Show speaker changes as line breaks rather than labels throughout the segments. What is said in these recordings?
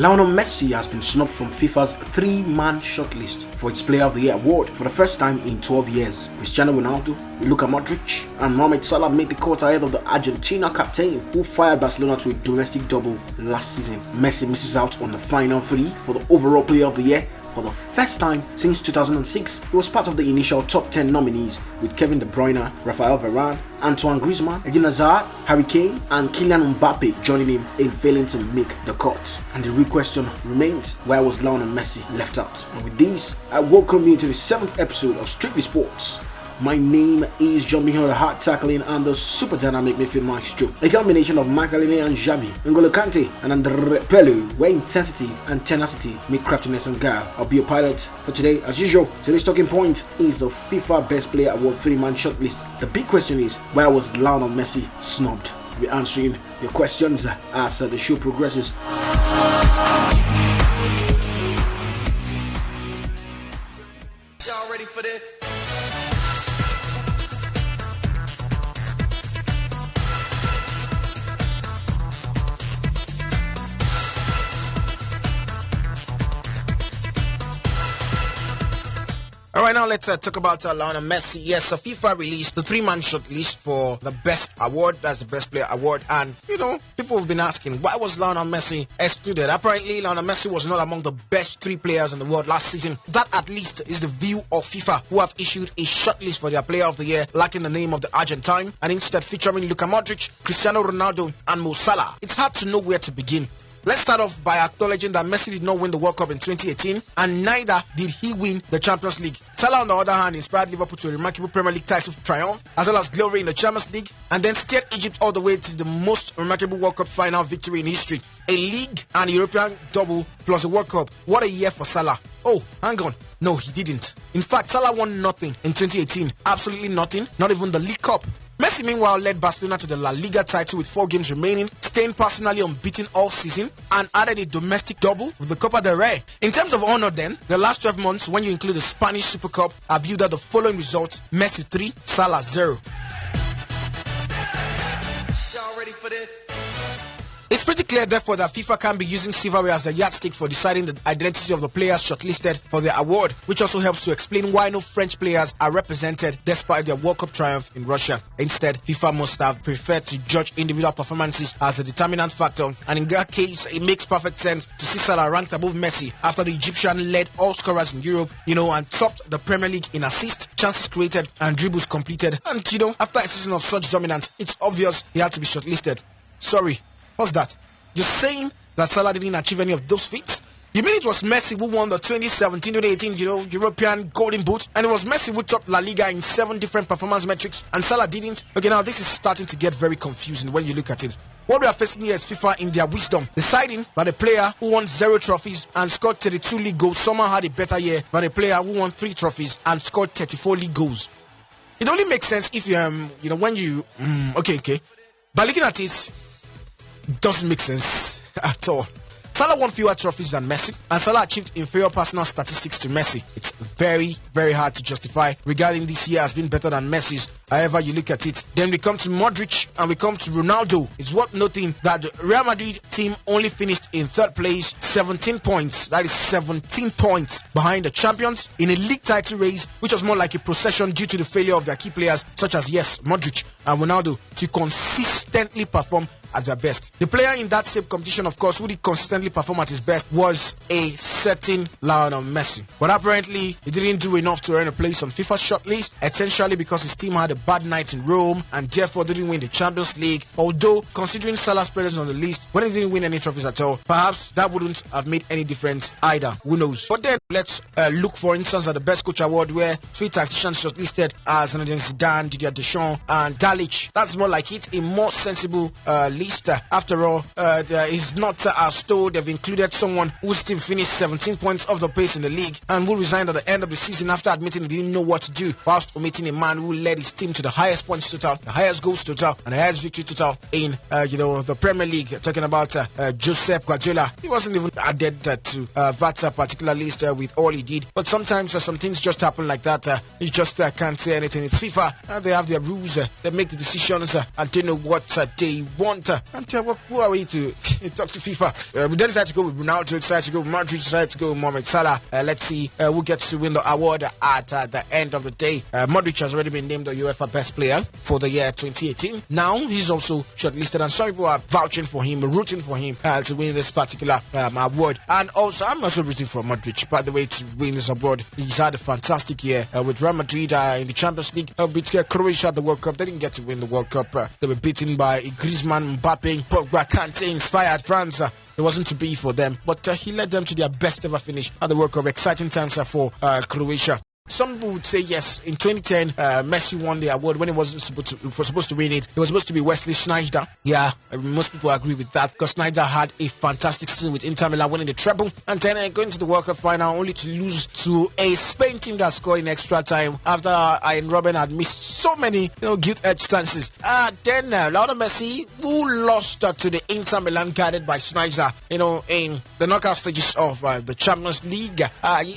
Lionel Messi has been snubbed from FIFA's three-man shortlist for its Player of the Year award for the first time in 12 years. Cristiano Ronaldo, Luka Modric, and Mohamed Salah made the cut ahead of the Argentina captain who fired Barcelona to a domestic double last season. Messi misses out on the final three for the overall Player of the Year for the first time since 2006. He was part of the initial top 10 nominees with Kevin De Bruyne, Rafael Varane, Antoine Griezmann, Eden Hazard, Harry Kane, and Kylian Mbappe joining him in failing to make the cut. And the real question remains, why was Lionel Messi left out? And with this, I welcome you to the 7th episode of Strictly Sports. My name is John Michael, the hard tackling and the super dynamic midfield maestro. A combination of Makalele and Xavi, N'Golo Kante and Andre Pelu, where intensity and tenacity meet craftiness and guile. I'll be your pilot for today. As usual, today's talking point is the FIFA Best Player Award 3-man shortlist. The big question is, why was Lionel Messi snubbed? We'll be answering your questions as the show progresses.
Y'all ready for this? Alright, now let's talk about Lionel Messi. Yes, FIFA released the 3-man shortlist for the best award, that's the best player award, and people have been asking, why was Lionel Messi excluded? Apparently, Lionel Messi was not among the best 3 players in the world last season. That at least is the view of FIFA, who have issued a shortlist for their player of the year, lacking the name of the Argentine, and instead featuring Luka Modric, Cristiano Ronaldo, and Mo Salah. It's hard to know where to begin. Let's start off by acknowledging that Messi did not win the World Cup in 2018, and neither did he win the Champions League. Salah, on the other hand, inspired Liverpool to a remarkable Premier League title triumph, as well as glory in the Champions League, and then steered Egypt all the way to the most remarkable World Cup final victory in history. A league and European double plus a World Cup. What a year for Salah. Oh, hang on. No, he didn't. In fact, Salah won nothing in 2018. Absolutely nothing. Not even the League Cup. Messi, meanwhile, led Barcelona to the La Liga title with 4 games remaining, staying personally unbeaten all season, and added a domestic double with the Copa del Rey. In terms of honor then, the last 12 months, when you include the Spanish Super Cup, are viewed at the following results: Messi 3, Salah 0. Y'all ready for this? It's pretty clear, therefore, that FIFA can be using silverware as a yardstick for deciding the identity of the players shortlisted for the award, which also helps to explain why no French players are represented despite their World Cup triumph in Russia. Instead, FIFA must have preferred to judge individual performances as a determinant factor, and in that case, it makes perfect sense to see Salah ranked above Messi after the Egyptian led all scorers in Europe, and topped the Premier League in assists, chances created, and dribbles completed. And, after a season of such dominance, it's obvious he had to be shortlisted. Sorry. What's that? You're saying that Salah didn't achieve any of those feats? You mean it was Messi who won the 2017-2018 European Golden Boot, and it was Messi who topped La Liga in 7 different performance metrics, and Salah didn't? Okay, now this is starting to get very confusing when you look at it. What we are facing here is FIFA in their wisdom, deciding that a player who won 0 trophies and scored 32 league goals somehow had a better year than a player who won 3 trophies and scored 34 league goals. It only makes sense if when you okay. By looking at it, doesn't make sense at all. Salah won fewer trophies than Messi, and Salah achieved inferior personal statistics to Messi. It's very, very hard to justify regarding this year has been better than Messi's, however you look at it. Then we come to Modric and we come to Ronaldo. It's worth noting that the Real Madrid team only finished in 3rd place, 17 points. That is 17 points behind the champions in a league title race, which was more like a procession due to the failure of their key players such as Modric and Ronaldo to consistently perform at their best. The player in that same competition, of course, who did consistently perform at his best was a certain Lionel Messi. But apparently, he didn't do enough to earn a place on FIFA's shortlist, essentially because his team had a bad night in Rome and therefore didn't win the Champions League. Although, considering Salah's presence on the list, when he didn't win any trophies at all, perhaps that wouldn't have made any difference either. Who knows? But then, let's look, for instance, at the Best Coach Award, where 3 tacticians shortlisted as Zinedine Zidane, Didier Deschamps, and Dalic. That's more like it, a more sensible list. After all, it's not as though they've included someone whose team finished 17 points off the pace in the league and who resigned at the end of the season after admitting he didn't know what to do, whilst omitting a man who led his team team to the highest points total, the highest goals total, and the highest victory total in the Premier League. Talking about Josep Guardiola, he wasn't even added to that particular list with all he did. But sometimes some things just happen like that. You just can't say anything. It's FIFA. They have their rules. They make the decisions and they know what they want. And who are we to talk to FIFA? We then decided to go with Ronaldo, decided to go with Modric, decided to go with Mohamed Salah. Let's see who gets to win the award at the end of the day. Modric has already been named the UEFA Best Player for the year 2018. Now he's also shortlisted, and some people are vouching for him, rooting for him to win this particular award. And also, I'm also rooting for Modric, by the way, to win this award. He's had a fantastic year with Real Madrid in the Champions League. Beat Croatia at the World Cup. They didn't get to win the World Cup. They were beaten by Griezmann, Mbappe, Pogba, Kante, inspired France. It wasn't to be for them, but he led them to their best ever finish at the World Cup. Exciting times for Croatia. Some people would say yes. In 2010, Messi won the award when he wasn't supposed to win it. It was supposed to be Wesley Sneijder. Yeah, most people agree with that because Sneijder had a fantastic season with Inter Milan, winning the treble, and then going to the World Cup final only to lose to a Spain team that scored in extra time after Ian Robben had missed so many gilt-edged chances. Then Lionel Messi, who lost to the Inter Milan, guided by Sneijder, in the knockout stages of the Champions League.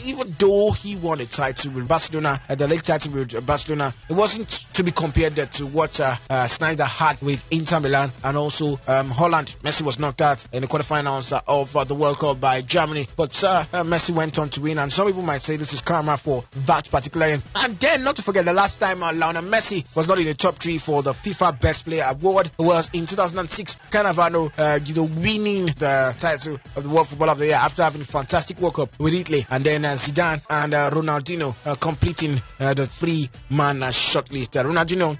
Even though he won a title with Barcelona, the league title with Barcelona, it wasn't to be compared to what Sneijder had with Inter Milan and also Holland. Messi was knocked out in the quarterfinals of the World Cup by Germany, but Messi went on to win, and some people might say this is karma for that particular end. And then, not to forget, the last time Lionel Messi was not in the top 3 for the FIFA Best Player Award was in 2006. Cannavaro, winning the title of the World Footballer of the Year after having a fantastic World Cup with Italy, and then Zidane and Ronaldinho completing the 3-man shortlist. Ronaldinho,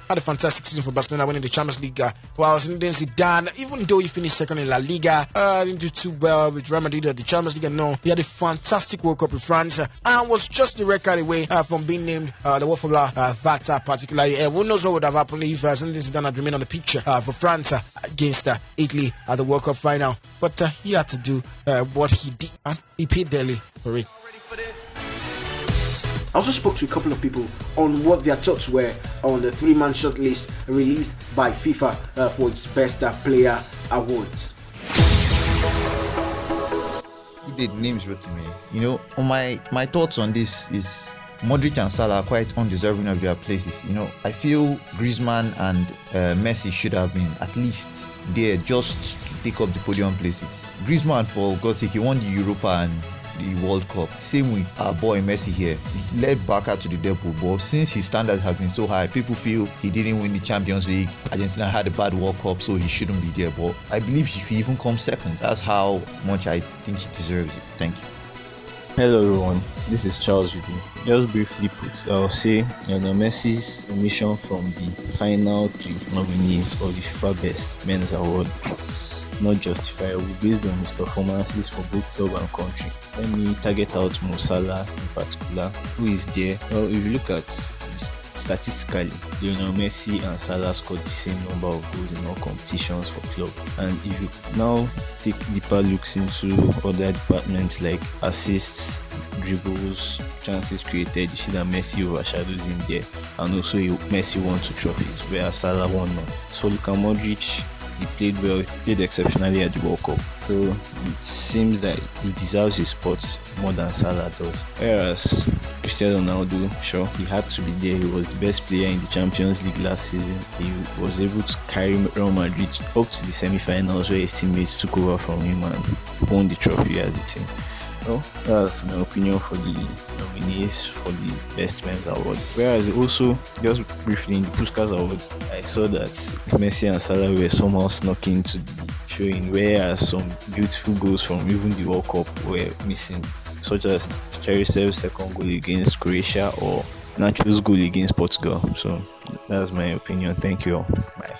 had a fantastic season for Barcelona, winning the Champions League. While Zidane, even though he finished second in La Liga, didn't do too well with Real Madrid at the Champions League. No, he had a fantastic World Cup with France and was just the record away from being named the World Footballer that particular year. Who knows what would have happened if Zidane had remained on the pitch for France against Italy at the World Cup final. But he had to do what he did, and he paid dearly for it.
I also spoke to a couple of people on what their thoughts were on the 3-man shortlist released by FIFA for its Best Player Awards.
You did names wrote to me. My thoughts on this is Modric and Salah are quite undeserving of their places. I feel Griezmann and Messi should have been at least there just to take up the podium places. Griezmann, for God's sake, he won the Europa and the World Cup. Same with our boy Messi here. He led Barca to the depot, but since his standards have been so high, people feel he didn't win the Champions League. Argentina had a bad World Cup, so he shouldn't be there. But I believe if he even comes second, that's how much I think he deserves it. Thank you.
Hello everyone, this is Charles with you. Just briefly put, I'll say Messi's omission from the final 3 nominees for the FIFA Best Men's Award is not justifiable based on his performances for both club and country. Let me target out Mo Salah in particular, who is there. Well, if you look at statistically, Lionel Messi and Salah scored the same number of goals in all competitions for club. And if you now take deeper looks into other departments like assists, dribbles, chances created, you see that Messi overshadows him there. And also Messi won 2 trophies, whereas Salah won none. So Luka Modric, he played well, he played exceptionally at the World Cup. So it seems that he deserves his spot more than Salah does. Whereas Cristiano Ronaldo, sure, he had to be there. He was the best player in the Champions League last season. He was able to carry Real Madrid up to the semi-finals where his teammates took over from him and won the trophy as a team. Well, that's my opinion for the nominees for the Best Men's Award. Whereas also, just briefly in the Puskas Awards, I saw that Messi and Salah were somehow snuck into the showing, whereas some beautiful goals from even the World Cup were missing, such as Cherisev's second goal against Croatia or Nacho's goal against Portugal. So that's my opinion. Thank you all. Bye.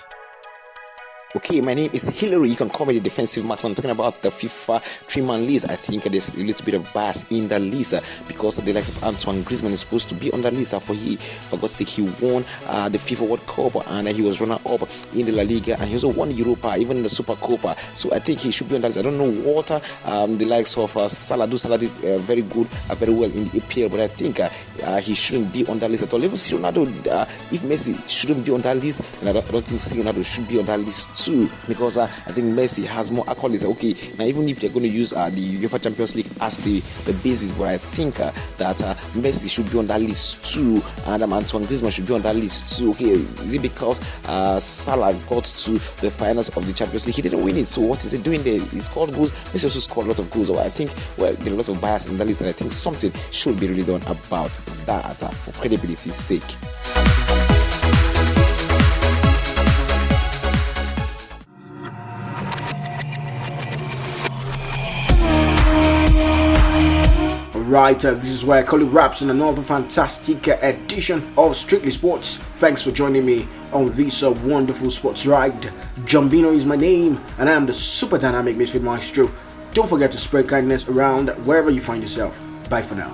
Okay, my name is Hillary. You can call me the defensive marksman. I'm talking about the FIFA 3-man list. I think there's a little bit of bias in the list because the likes of Antoine Griezmann is supposed to be on the list. For God's sake, he won the FIFA World Cup and he was runner-up in the La Liga, and he also won the Europa, even in the Super Copa. So I think he should be on that list. I don't know what the likes of Salah do. Salah did very good, very well in the EPL, but I think he shouldn't be on that list at all. Even Ronaldo, if Messi shouldn't be on that list, then I don't think Ronaldo should be on that list too, because I think Messi has more accolades. Okay, now even if they're going to use the UEFA Champions League as the basis, but I think that Messi should be on that list too, and Antoine Griezmann should be on that list too. Okay, is it because Salah got to the finals of the Champions League? He didn't win it, so what is he doing there? He scored goals. Messi also scored a lot of goals. So I think, well, there are a lot of bias in the list, and I think something should be really done about that for credibility's sake.
Right, this is where I call it wraps in another fantastic edition of Strictly Sports. Thanks for joining me on this wonderful sports ride. Jumbino is my name, and I am the super dynamic midfield maestro. Don't forget to spread kindness around wherever you find yourself. Bye for now.